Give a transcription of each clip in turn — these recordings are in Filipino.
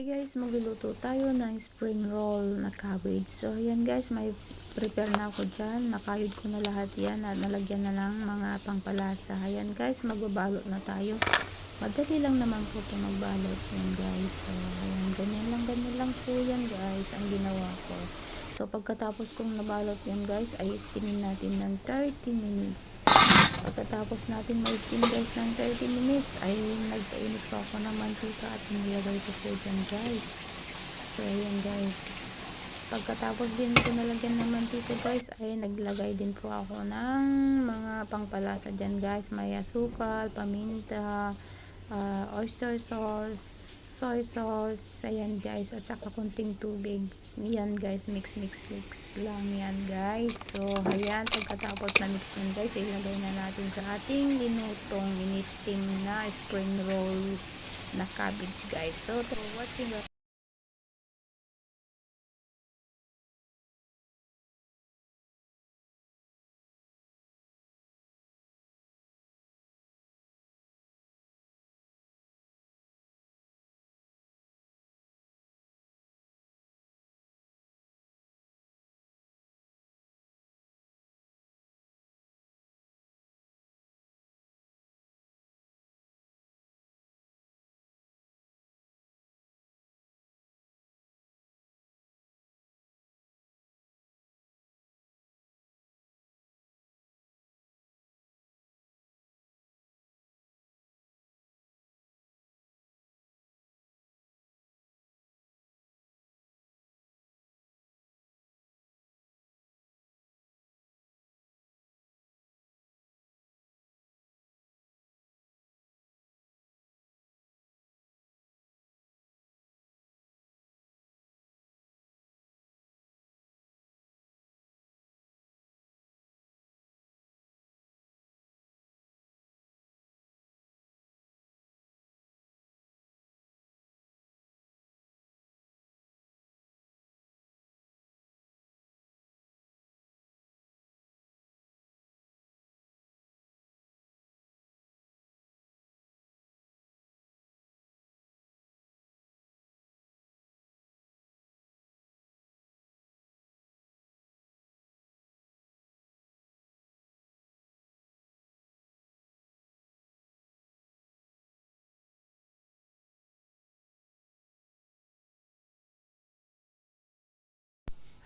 Guys, magluluto tayo ng spring roll na cabbage. So ayan guys, may prepare na ako dyan. Nakayod ko na lahat yan at nalagyan na lang mga pangpalasa. Ayan guys, magbabalot na tayo. Madali lang naman po ito magbalot yan guys. So ayan, ganyan lang po yan guys ang ginawa ko. So pagkatapos kong nabalot yan guys, ay steamin natin ng 30 minutes. Pagkatapos natin ma-steam guys ng 30 minutes ay nagpainit pa ako ng mantika at nilagay ko po dyan guys. So ayan guys, pagkatapos din ko nalagyan ng mantika guys ay naglagay din po ako ng mga pangpalasa dyan guys. May asukal, paminta, oyster sauce, soy sauce, ayan guys, at saka kunting tubig. Yan guys, mix lang yan guys. So ayan, pagkatapos na mix yan guys, ilagay na natin sa ating linutong in-steam na spring roll na cabbage guys. So for watching guys.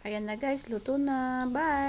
Ayan na guys, luto na. Bye!